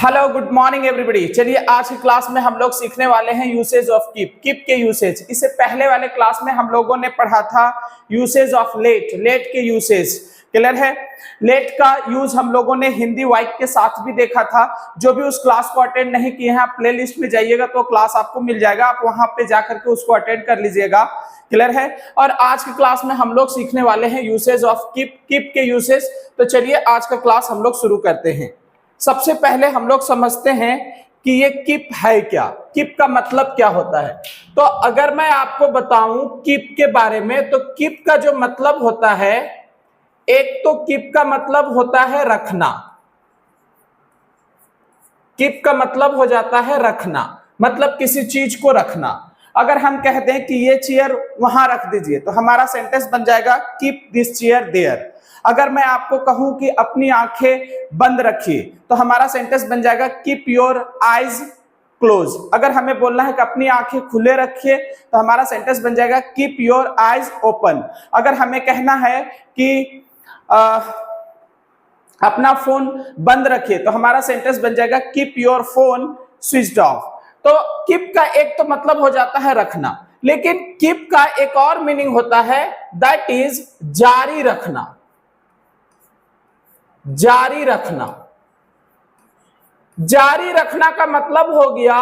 Hello good morning everybody. चलिए आज की क्लास में हम लोग सीखने वाले हैं यूसेज ऑफ कीप। कीप के यूसेज, इससे पहले वाले क्लास में हम लोगों ने पढ़ा था यूसेज ऑफ लेट। लेट के यूसेज क्लियर है। लेट का यूज हम लोगों ने हिंदी वाइक के साथ भी देखा था। जो भी उस क्लास को अटेंड नहीं किए हैं आप प्ले लिस्ट में जाइएगा तो क्लास आपको मिल जाएगा, आप वहां पे जाकर के उसको अटेंड कर लीजिएगा। क्लियर है। और आज की क्लास में हम लोग सीखने वाले हैं यूसेज ऑफ कीप। कीप के यूसेज। तो चलिए आज का क्लास हम लोग शुरू करते हैं। सबसे पहले हम लोग समझते हैं कि ये कीप है क्या, कीप का मतलब क्या होता है। तो अगर मैं आपको बताऊं कीप के बारे में, तो कीप का जो मतलब होता है, एक तो कीप का मतलब होता है रखना। कीप का मतलब हो जाता है रखना, मतलब किसी चीज को रखना। अगर हम कहते हैं कि ये चेयर वहां रख दीजिए तो हमारा सेंटेंस बन जाएगा कीप दिस चेयर देयर। अगर मैं आपको कहूं कि अपनी आंखें बंद रखिए तो हमारा सेंटेंस बन जाएगा कीप योर आईज क्लोज। अगर हमें बोलना है कि अपनी आंखें खुले रखिए तो हमारा सेंटेंस बन जाएगा कीप योर आईज ओपन। अगर हमें कहना है कि अपना फोन बंद रखिए तो हमारा सेंटेंस बन जाएगा keep your phone switched off. तो कीप का एक तो मतलब हो जाता है रखना, लेकिन कीप का एक और मीनिंग होता है, दैट इज जारी रखना। जारी रखना। जारी रखना का मतलब हो गया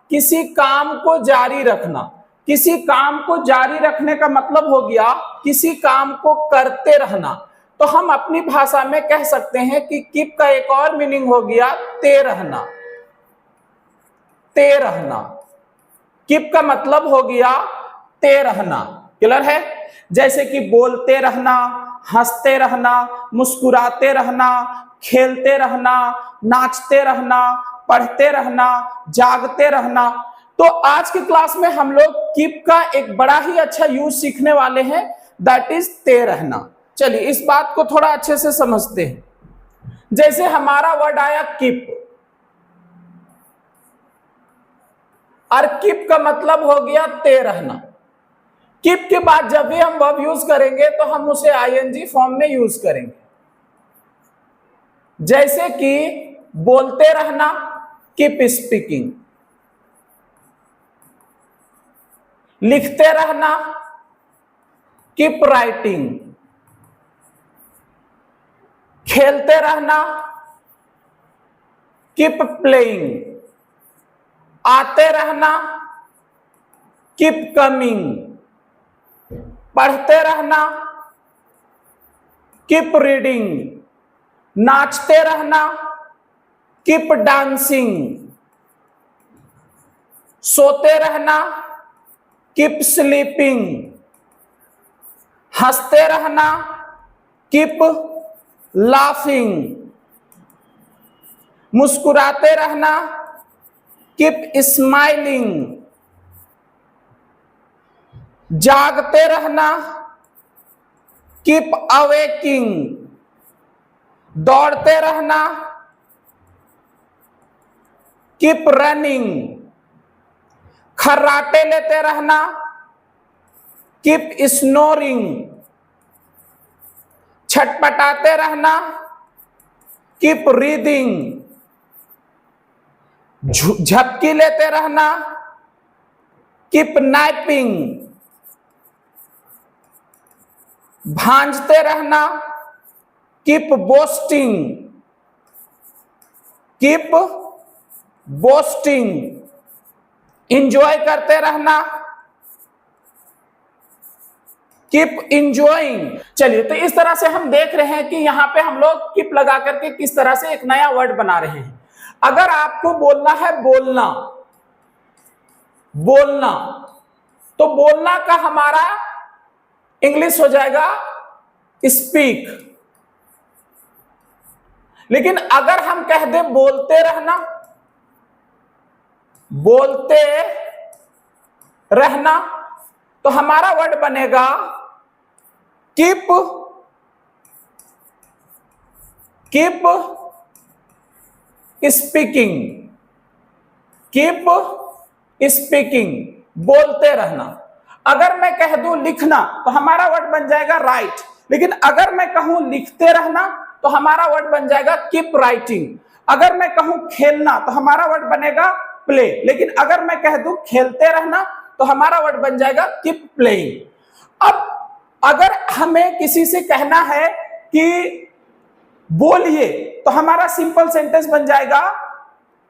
किसी काम को जारी रखना। किसी काम को जारी रखने का मतलब हो गया किसी काम को करते रहना। तो हम अपनी भाषा में कह सकते हैं कि कीप का एक और मीनिंग हो गया ते रहना। ते रहना। कीप का मतलब हो गया ते रहना। क्लियर है। जैसे कि बोलते रहना, हंसते रहना, मुस्कुराते रहना, खेलते रहना, नाचते रहना, पढ़ते रहना, जागते रहना। तो आज की क्लास में हम लोग कीप का एक बड़ा ही अच्छा यूज सीखने वाले हैं, दैट इज ते रहना। चलिए इस बात को थोड़ा अच्छे से समझते हैं। जैसे हमारा वर्ड आया कीप, और कीप का मतलब हो गया ते रहना। कीप के बाद जब भी हम वर्ब यूज करेंगे तो हम उसे आईएनजी फॉर्म में यूज करेंगे। जैसे कि बोलते रहना, कीप स्पीकिंग। लिखते रहना, कीप राइटिंग। खेलते रहना, कीप प्लेइंग। आते रहना, कीप कमिंग। पढ़ते रहना, कीप रीडिंग। नाचते रहना, कीप डांसिंग। सोते रहना, कीप स्लीपिंग। हंसते रहना, कीप लाफिंग। मुस्कुराते रहना, कीप स्माइलिंग। जागते रहना, कीप अवेकिंग। दौड़ते रहना, कीप रनिंग। खर्राटे लेते रहना, कीप स्नोरिंग। छटपटाते रहना, कीप रीदिंग। झपकी लेते रहना, कीप नाइपिंग। भांजते रहना, keep boasting. Keep boasting. Enjoy करते रहना, कीप इंजॉइंग। चलिए तो इस तरह से हम देख रहे हैं कि यहां पे हम लोग कीप लगा करके किस तरह से एक नया वर्ड बना रहे हैं। अगर आपको बोलना है बोलना, बोलना, तो बोलना का हमारा इंग्लिश हो जाएगा स्पीक। लेकिन अगर हम कह दे बोलते रहना, बोलते रहना, तो हमारा वर्ड बनेगा keep keep speaking. Keep speaking, बोलते रहना। अगर मैं कह दूं लिखना तो हमारा वर्ड बन जाएगा राइट। लेकिन अगर मैं कहूं लिखते रहना तो हमारा वर्ड बन जाएगा कीप राइटिंग। अगर मैं कहूं खेलना तो हमारा वर्ड बनेगा प्ले, लेकिन अगर मैं कह दूं खेलते रहना तो हमारा वर्ड बन जाएगा कीप प्लेइंग। अब अगर हमें किसी से कहना है कि बोलिए तो हमारा सिंपल सेंटेंस बन जाएगा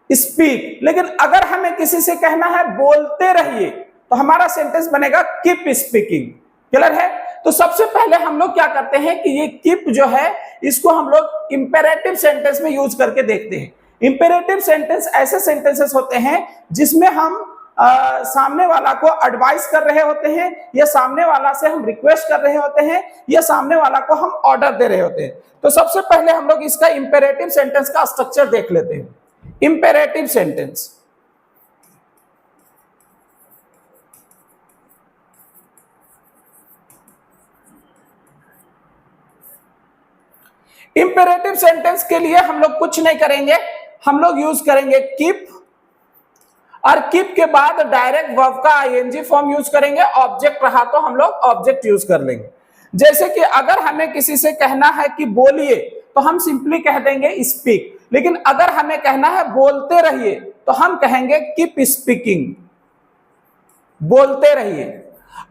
स्पीक, लेकिन अगर हमें किसी से कहना है बोलते रहिए तो हमारा सेंटेंस बनेगा कीप स्पीकिंग। क्लियर है? तो सबसे पहले हम लोग क्या करते हैं कि ये कीप जो है इसको हम लोग इंपेरेटिव सेंटेंस में यूज करके देखते हैं। इंपेरेटिव सेंटेंस ऐसे सेंटेंसेस होते हैं जिसमें हम सामने वाला को एडवाइस कर रहे होते हैं, या सामने वाला से हम रिक्वेस्ट कर रहे होते हैं, या सामने वाला को हम ऑर्डर दे रहे होते हैं। तो सबसे पहले हम लोग इसका इंपेरेटिव सेंटेंस का स्ट्रक्चर देख लेते हैं। इंपेरेटिव सेंटेंस, इंपेरेटिव सेंटेंस के लिए हम लोग कुछ नहीं करेंगे, हम लोग यूज करेंगे कीप, और कीप के बाद डायरेक्ट वर्ब का आईएनजी फॉर्म यूज करेंगे। ऑब्जेक्ट रहा तो हम लोग ऑब्जेक्ट यूज कर लेंगे। जैसे कि अगर हमें किसी से कहना है कि बोलिए तो हम सिंपली कह देंगे स्पीक, लेकिन अगर हमें कहना है बोलते रहिए तो हम कहेंगे कीप स्पीकिंग, बोलते रहिए।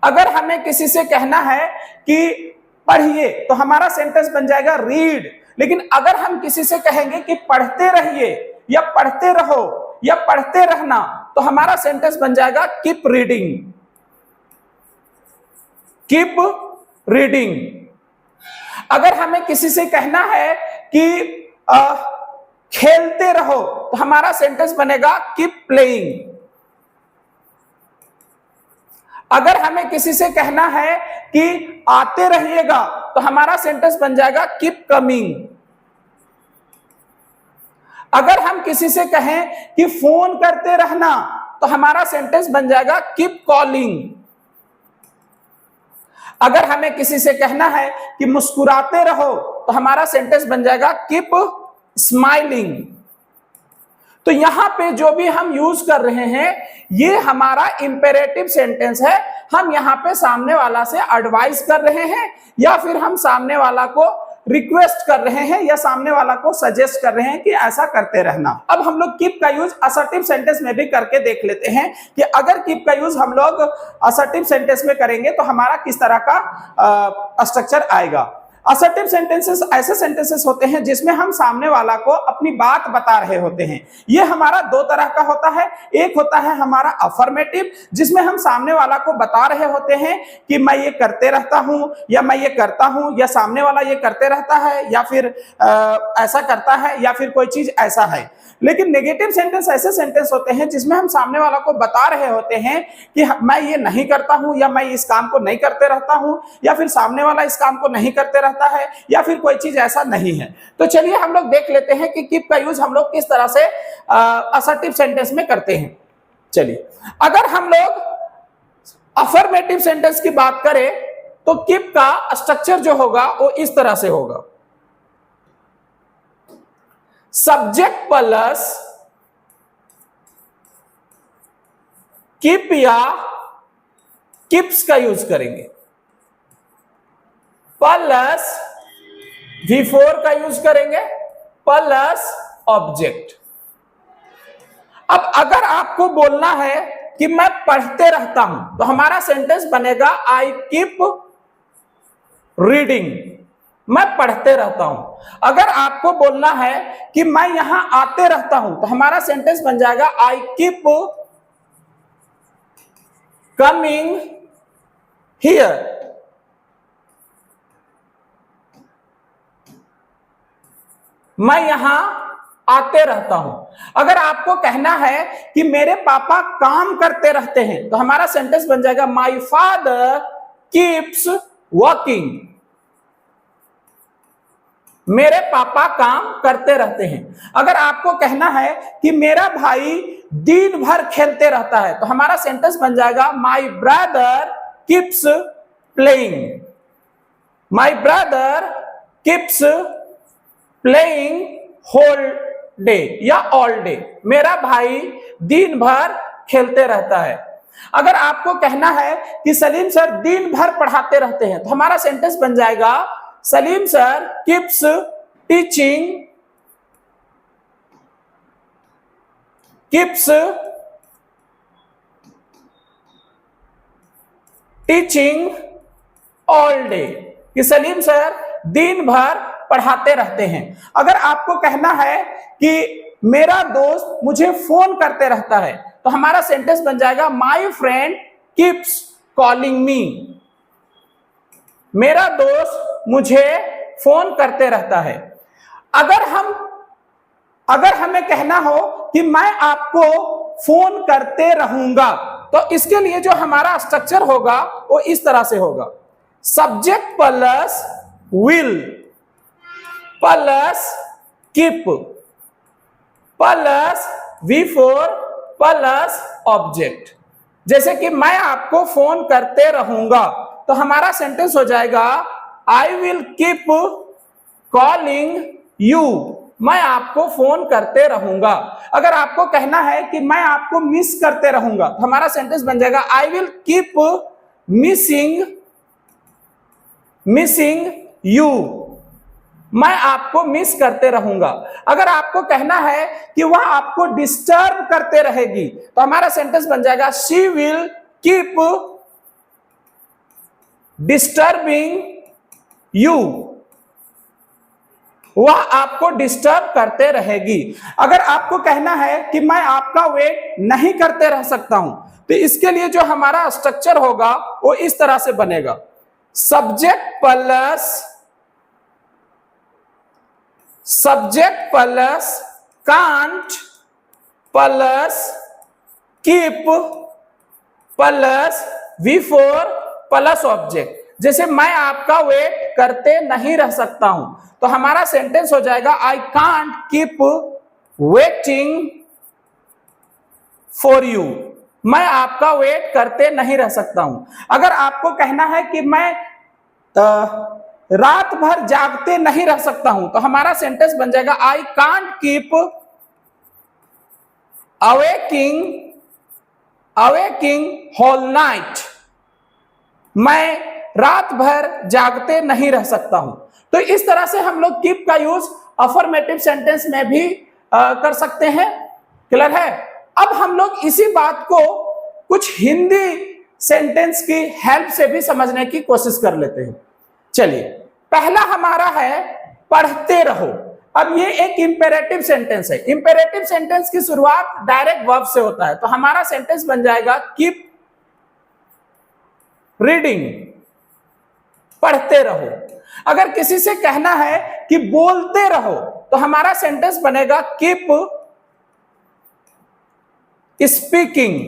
अगर हमें किसी से कहना है कि पढ़िए तो हमारा सेंटेंस बन जाएगा रीड, लेकिन अगर हम किसी से कहेंगे कि पढ़ते रहिए या पढ़ते रहो या पढ़ते रहना तो हमारा सेंटेंस बन जाएगा कीप रीडिंग, कीप रीडिंग। अगर हमें किसी से कहना है कि खेलते रहो तो हमारा सेंटेंस बनेगा कीप प्लेइंग। अगर हमें किसी से कहना है कि आते रहिएगा तो हमारा सेंटेंस बन जाएगा कीप कमिंग। अगर हम किसी से कहें कि फोन करते रहना तो हमारा सेंटेंस बन जाएगा कीप कॉलिंग। अगर हमें किसी से कहना है कि मुस्कुराते रहो तो हमारा सेंटेंस बन जाएगा कीप स्माइलिंग। तो यहां पे जो भी हम यूज कर रहे हैं ये हमारा इंपेरेटिव सेंटेंस है। हम यहां पे सामने वाला से एडवाइस कर रहे हैं, या फिर हम सामने वाला को रिक्वेस्ट कर रहे हैं, या सामने वाला को सजेस्ट कर रहे हैं कि ऐसा करते रहना। अब हम लोग कीप का यूज असर्टिव सेंटेंस में भी करके देख लेते हैं कि अगर कीप का यूज हम लोग असर्टिव सेंटेंस में करेंगे तो हमारा किस तरह का स्ट्रक्चर आएगा। असर्टिव सेंटेंसेस ऐसे सेंटेंसेस होते हैं जिसमें हम सामने वाला को अपनी बात बता रहे होते हैं। ये हमारा दो तरह का होता है। एक होता है हमारा अफर्मेटिव, जिसमें हम सामने वाला को बता रहे होते हैं कि मैं ये करते रहता हूं, या मैं ये करता हूं, या सामने वाला ये करते रहता है, या फिर ऐसा करता है, या फिर कोई चीज ऐसा है। लेकिन नेगेटिव सेंटेंस ऐसे सेंटेंस होते हैं जिसमें हम सामने वाला को बता रहे होते हैं कि मैं ये नहीं करता हूं, या मैं इस काम को नहीं करते रहता हूं, या फिर सामने वाला इस काम को नहीं करते रहता है, या फिर कोई चीज ऐसा नहीं है। तो चलिए हम लोग देख लेते हैं कि कीप का यूज हम लोग किस तरह से असर्टिव सेंटेंस में करते हैं। चलिए, अगर हम लोग अफर्मेटिव सेंटेंस की बात करें तो कीप का स्ट्रक्चर जो होगा वो इस तरह से होगा। सब्जेक्ट प्लस कीप या कीप्स का यूज करेंगे, प्लस V4 का यूज करेंगे, प्लस ऑब्जेक्ट। अब अगर आपको बोलना है कि मैं पढ़ते रहता हूं तो हमारा सेंटेंस बनेगा आई कीप रीडिंग, मैं पढ़ते रहता हूं। अगर आपको बोलना है कि मैं यहां आते रहता हूं तो हमारा सेंटेंस बन जाएगा आई कीप कमिंग हियर। मैं यहां आते रहता हूं। अगर आपको कहना है कि मेरे पापा काम करते रहते हैं तो हमारा सेंटेंस बन जाएगा माई फादर कीप्स वर्किंग, मेरे पापा काम करते रहते हैं। अगर आपको कहना है कि मेरा भाई दिन भर खेलते रहता है तो हमारा सेंटेंस बन जाएगा my brother keeps playing, my brother keeps playing whole day या ऑल डे, मेरा भाई दिन भर खेलते रहता है। अगर आपको कहना है कि सलीम सर दिन भर पढ़ाते रहते हैं तो हमारा सेंटेंस बन जाएगा Salim sir keeps teaching keeps teaching all day, कि सलीम सर दिन भर पढ़ाते रहते हैं। अगर आपको कहना है कि मेरा दोस्त मुझे फोन करते रहता है, तो हमारा सेंटेंस बन जाएगा my friend keeps calling me. मेरा दोस्त मुझे फोन करते रहता है। अगर हमें कहना हो कि मैं आपको फोन करते रहूंगा, तो इसके लिए जो हमारा स्ट्रक्चर होगा वो इस तरह से होगा, subject plus will plus keep plus V4 plus object. जैसे कि मैं आपको फोन करते रहूंगा, तो हमारा सेंटेंस हो जाएगा I will keep calling you, मैं आपको फोन करते रहूंगा। अगर आपको कहना है कि मैं आपको मिस करते रहूंगा, तो हमारा सेंटेंस बन जाएगा I will keep missing you, मैं आपको मिस करते रहूंगा। अगर आपको कहना है कि वह आपको डिस्टर्ब करते रहेगी, तो हमारा सेंटेंस बन जाएगा she will keep disturbing you, वह आपको डिस्टर्ब करते रहेगी। अगर आपको कहना है कि मैं आपका वेट नहीं करते रह सकता हूं, तो इसके लिए जो हमारा स्ट्रक्चर होगा वो इस तरह से बनेगा, subject plus can't plus keep plus V4 plus object. जैसे मैं आपका वेट करते नहीं रह सकता हूं, तो हमारा सेंटेंस हो जाएगा I can't keep waiting for you, मैं आपका वेट करते नहीं रह सकता हूं। अगर आपको कहना है कि मैं रात भर जागते नहीं रह सकता हूं, तो हमारा सेंटेंस बन जाएगा I can't keep awaking whole night, मैं रात भर जागते नहीं रह सकता हूं। तो इस तरह से हम लोग कीप का यूज अफर्मेटिव सेंटेंस में भी कर सकते हैं। क्लियर है? अब हम लोग इसी बात को कुछ हिंदी सेंटेंस की हेल्प से भी समझने की कोशिश कर लेते हैं। चलिए, पहला हमारा है पढ़ते रहो। अब ये एक इंपेरेटिव सेंटेंस है। इंपेरेटिव सेंटेंस की शुरुआत डायरेक्ट वर्ब से होता है, तो हमारा सेंटेंस बन जाएगा कीप रीडिंग, पढ़ते रहो। अगर किसी से कहना है कि बोलते रहो, तो हमारा सेंटेंस बनेगा कीप स्पीकिंग,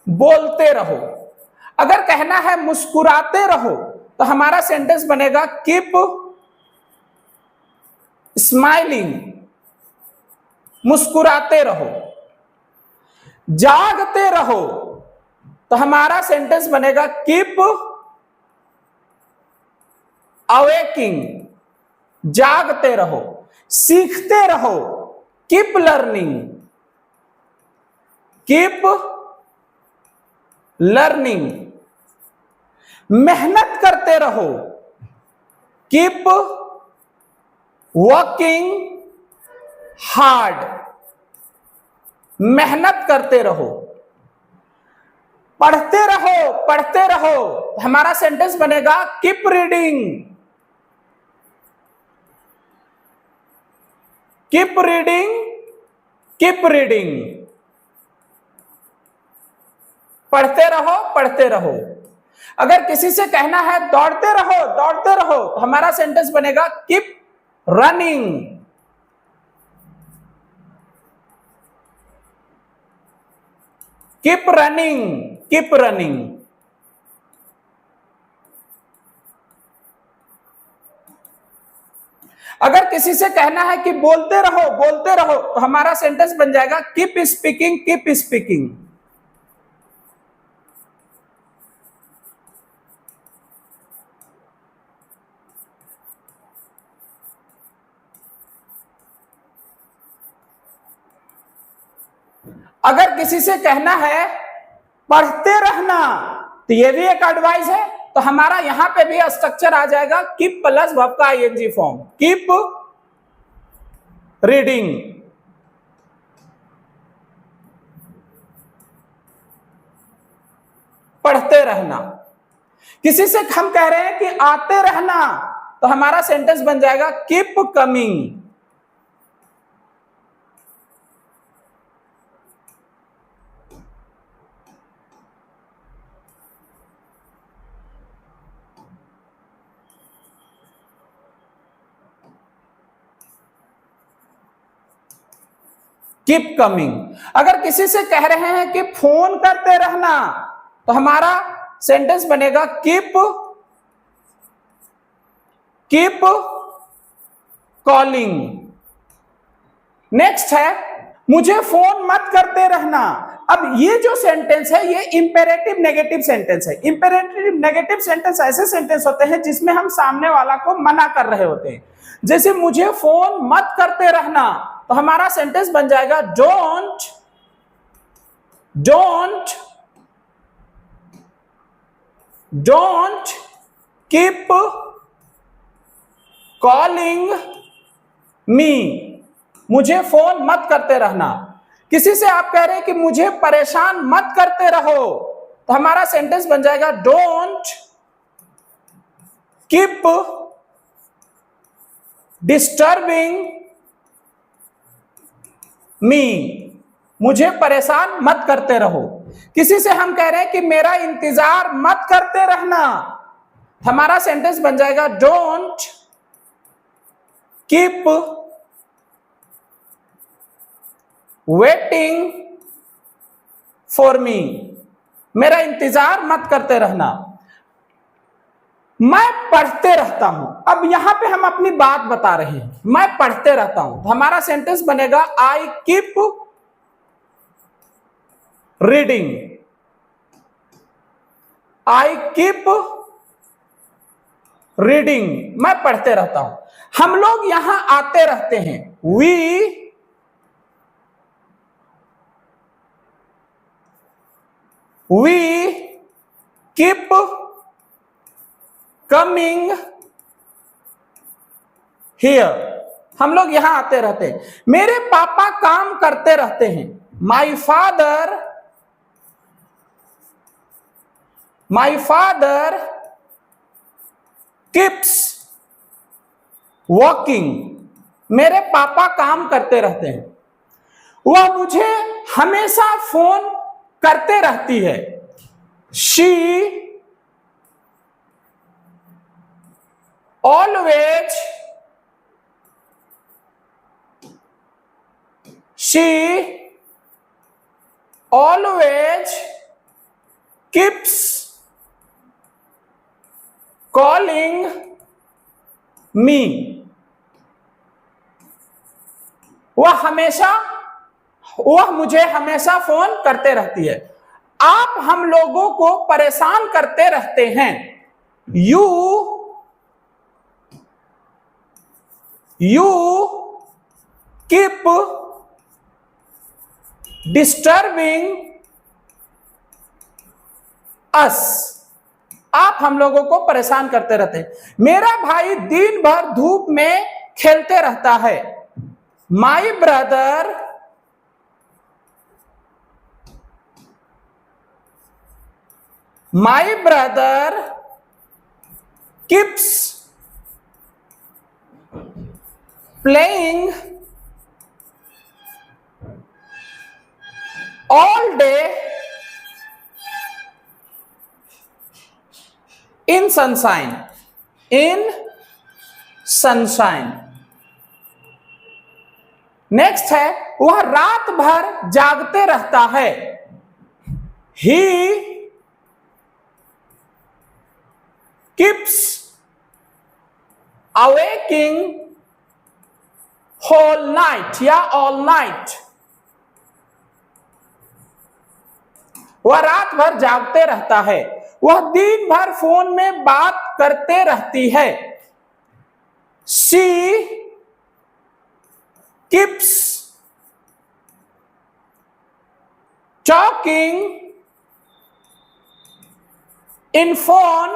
बोलते रहो। अगर कहना है मुस्कुराते रहो, तो हमारा सेंटेंस बनेगा कीप स्माइलिंग, मुस्कुराते रहो। जागते रहो, तो हमारा सेंटेंस बनेगा कीप अवेकिंग, जागते रहो। सीखते रहो, कीप लर्निंग, कीप लर्निंग। मेहनत करते रहो, कीप वर्किंग हार्ड, मेहनत करते रहो। पढ़ते रहो, पढ़ते रहो, हमारा सेंटेंस बनेगा keep reading, keep reading, keep reading. पढ़ते रहो, पढ़ते रहो। अगर किसी से कहना है दौड़ते रहो, दौड़ते रहो, तो हमारा सेंटेंस बनेगा keep running, keep running, keep running. अगर किसी से कहना है कि बोलते रहो, बोलते रहो, तो हमारा सेंटेंस बन जाएगा कीप स्पीकिंग, कीप स्पीकिंग। अगर किसी से कहना है पढ़ते रहना, तो ये भी एक एडवाइस है, तो हमारा यहां पे भी स्ट्रक्चर आ जाएगा कीप प्लस वर्ब का आईएनजी फॉर्म, कीप रीडिंग, पढ़ते रहना। किसी से हम कह रहे हैं कि आते रहना, तो हमारा सेंटेंस बन जाएगा कीप कमिंग। Keep coming. अगर किसी से कह रहे हैं कि फोन करते रहना, तो हमारा सेंटेंस बनेगा कीप कॉलिंग। नेक्स्ट है मुझे फोन मत करते रहना। अब ये जो सेंटेंस है ये इंपेरेटिव नेगेटिव सेंटेंस है। इंपेरेटिव नेगेटिव सेंटेंस ऐसे सेंटेंस होते हैं जिसमें हम सामने वाला को मना कर रहे होते हैं। जैसे मुझे फोन मत करते रहना, तो हमारा सेंटेंस बन जाएगा डोंट कीप कॉलिंग मी। मुझे फोन मत करते रहना। किसी से आप कह रहे हैं कि मुझे परेशान मत करते रहो, तो हमारा सेंटेंस बन जाएगा डोंट कीप डिस्टर्बिंग मी। मुझे परेशान मत करते रहो। किसी से हम कह रहे हैं कि मेरा इंतजार मत करते रहना, हमारा सेंटेंस बन जाएगा don't keep waiting for me. मेरा इंतजार मत करते रहना। मैं पढ़ते रहता हूं। अब यहां पे हम अपनी बात बता रहे हैं, मैं पढ़ते रहता हूं, तो हमारा सेंटेंस बनेगा I keep reading. I keep reading, मैं पढ़ते रहता हूं। हम लोग यहां आते रहते हैं, वी कीप कमिंग हियर। हम लोग यहां आते रहते हैं। मेरे पापा काम करते रहते हैं, माई फादर कीप्स वॉकिंग। मेरे पापा काम करते रहते हैं। वह मुझे हमेशा फोन करते रहती है, she always keeps calling me। वह मुझे हमेशा फोन करते रहती है। आप हम लोगों को परेशान करते रहते हैं, you keep disturbing us। आप हम लोगों को परेशान करते रहते हैं। मेरा भाई दिन भर धूप में खेलते रहता है, my brother keeps playing all day in sunshine। Next है वह रात भर जागते रहता है, he keeps awaking whole night या all night। वह रात भर जागते रहता है, वह दिन भर फोन में बात करते रहती है, she keeps talking in phone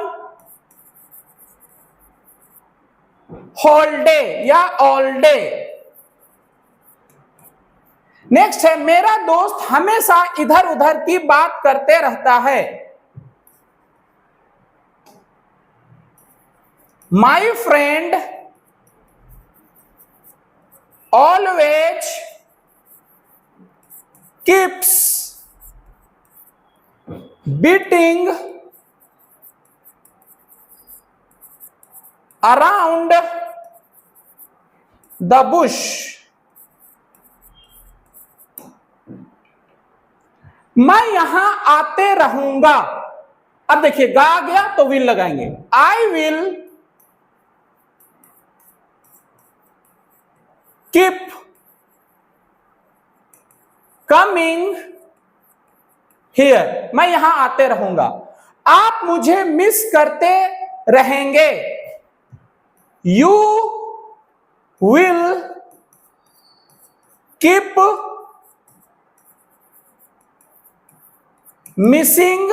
whole day या all day। नेक्स्ट है मेरा दोस्त हमेशा इधर उधर की बात करते रहता है, my friend always keeps beating around the Bush. मैं यहां आते रहूंगा। अब देखिए गा आ गया तो विल लगाएंगे। I will keep coming here. मैं यहां आते रहूंगा। आप मुझे मिस करते रहेंगे। यू विल कीप मिसिंग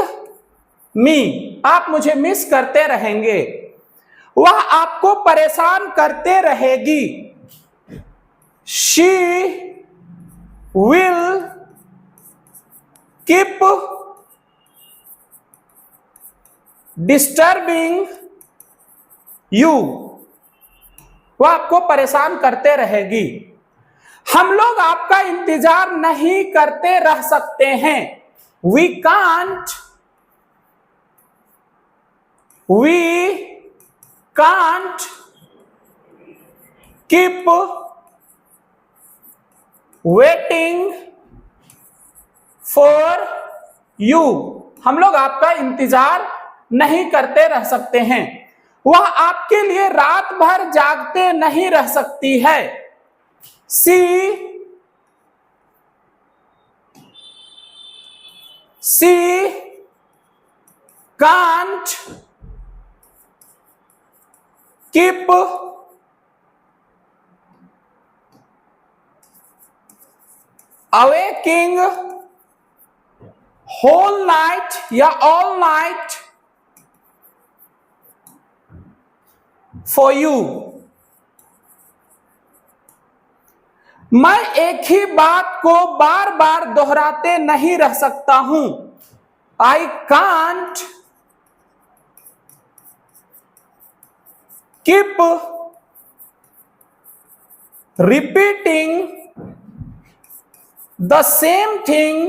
मी। आप मुझे मिस करते रहेंगे। वह आपको परेशान करते रहेगी। She will keep disturbing you. वह आपको परेशान करते रहेगी। हम लोग आपका इंतजार नहीं करते रह सकते हैं। We can't keep waiting for you। हम लोग आपका इंतजार नहीं करते रह सकते हैं। वह आपके लिए रात भर जागते नहीं रह सकती है। She can't keep awaking whole night या all night for you। मैं एक ही बात को बार बार दोहराते नहीं रह सकता हूं। I can't keep repeating the same thing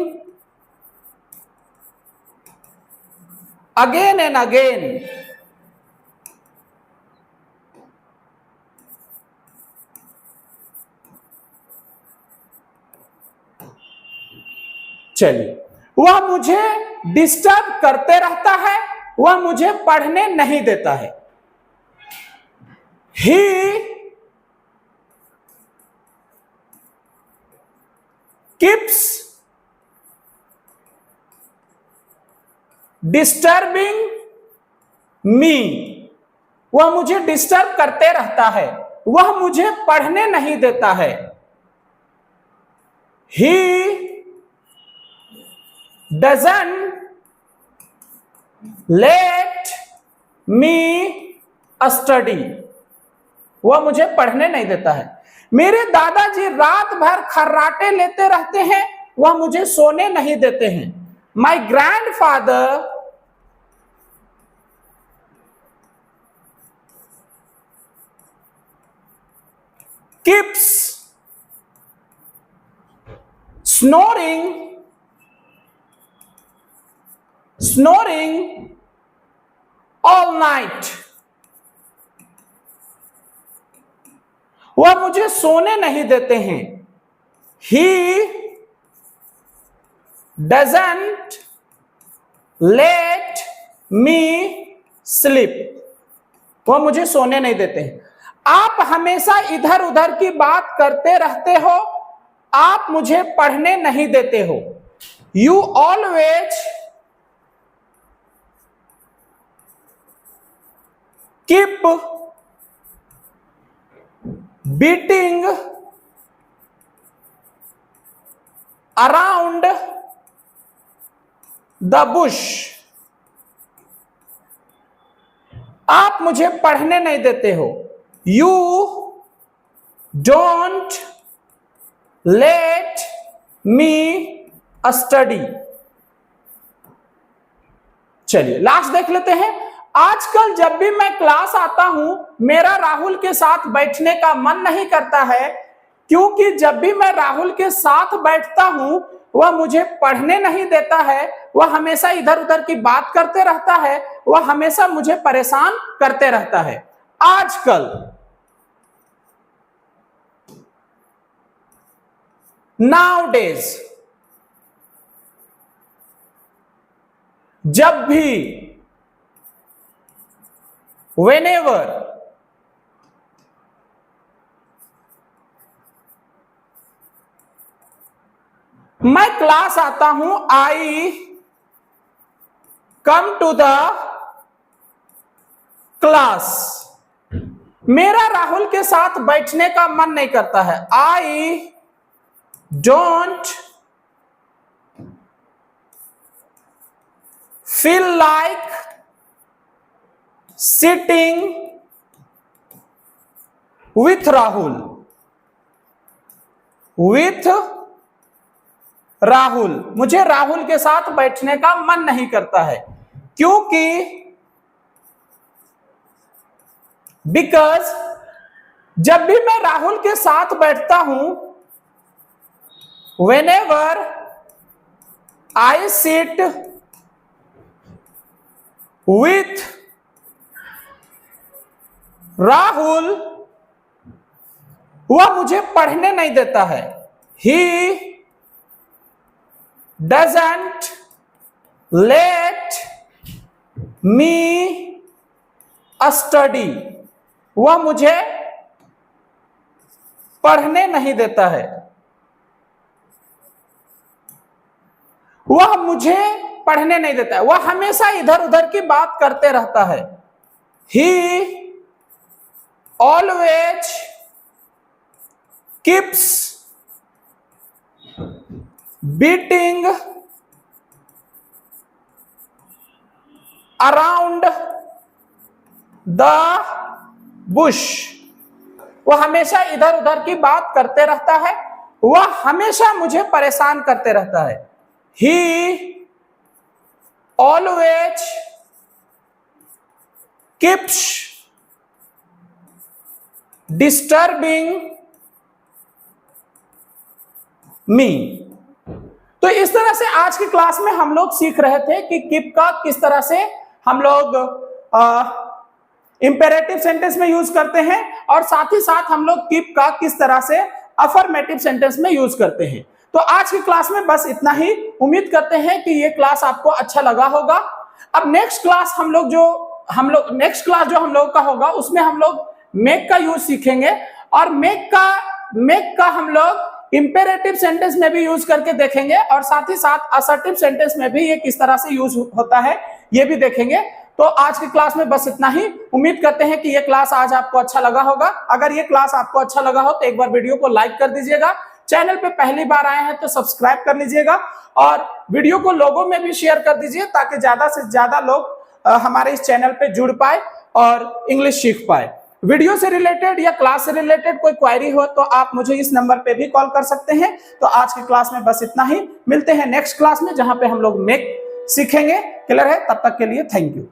again and again। चलिए, वह मुझे डिस्टर्ब करते रहता है। वह मुझे पढ़ने नहीं देता है। He keeps disturbing me। वह मुझे डिस्टर्ब करते रहता है। वह मुझे पढ़ने नहीं देता है। He doesn't let me study। वह मुझे पढ़ने नहीं देता है। मेरे दादाजी रात भर खर्राटे लेते रहते हैं। वह मुझे सोने नहीं देते हैं। My grandfather keeps snoring all night। वह मुझे सोने नहीं देते हैं। He doesn't let me sleep। वह मुझे सोने नहीं देते हैं। आप हमेशा इधर उधर की बात करते रहते हो। आप मुझे पढ़ने नहीं देते हो। You always keep beating around the bush। आप मुझे पढ़ने नहीं देते हो। You don't let me study। चलिए लास्ट देख लेते हैं। आजकल जब भी मैं क्लास आता हूं मेरा राहुल के साथ बैठने का मन नहीं करता है, क्योंकि जब भी मैं राहुल के साथ बैठता हूं वह मुझे पढ़ने नहीं देता है, वह हमेशा इधर उधर की बात करते रहता है, वह हमेशा मुझे परेशान करते रहता है। आजकल नाउडेज जब भी, whenever मैं क्लास आता हूं, आई कम टू द क्लास, मेरा राहुल के साथ बैठने का मन नहीं करता है। I don't feel like sitting with Rahul, मुझे राहुल के साथ बैठने का मन नहीं करता है, क्योंकि बिकॉज जब भी मैं राहुल के साथ बैठता हूं, whenever I sit with Rahul, वह मुझे पढ़ने नहीं देता है। He doesn't let me study, वह मुझे पढ़ने नहीं देता है, वह मुझे पढ़ने नहीं देता है, वह हमेशा इधर उधर की बात करते रहता है। He always keeps beating around the bush, वह हमेशा इधर उधर की बात करते रहता है, वह हमेशा मुझे परेशान करते रहता है। He always keeps disturbing me। तो इस तरह से आज की क्लास में हम लोग सीख रहे थे कि कीप का किस तरह से हम लोग इंपेरेटिव सेंटेंस में यूज करते हैं, और साथ ही साथ हम लोग कीप का किस तरह से अफर्मेटिव सेंटेंस में यूज करते हैं। तो आज की क्लास में बस इतना ही। उम्मीद करते हैं कि ये क्लास आपको अच्छा लगा होगा। अब नेक्स्ट क्लास जो हम लोग का होगा, उसमें हम लोग मेक का यूज सीखेंगे, और मेक का हम लोग इंपेरेटिव सेंटेंस में भी यूज करके देखेंगे, और साथ ही साथ असर्टिव सेंटेंस में भी ये किस तरह से यूज होता है ये भी देखेंगे। तो आज की क्लास में बस इतना ही। उम्मीद करते हैं कि ये क्लास आज आपको अच्छा लगा होगा। अगर ये क्लास आपको अच्छा लगा हो तो एक बार वीडियो को लाइक कर दीजिएगा, चैनल पे पहली बार आए हैं तो सब्सक्राइब कर लीजिएगा, और वीडियो को लोगों में भी शेयर कर दीजिए, ताकि ज्यादा से ज्यादा लोग हमारे इस चैनल पे जुड़ पाए और इंग्लिश सीख पाए। वीडियो से रिलेटेड या क्लास से रिलेटेड कोई क्वेरी हो तो आप मुझे इस नंबर पे भी कॉल कर सकते हैं। तो आज की क्लास में बस इतना ही। मिलते हैं नेक्स्ट क्लास में, जहां पे हम लोग मेक सीखेंगे। क्लियर है? तब तक के लिए थैंक यू।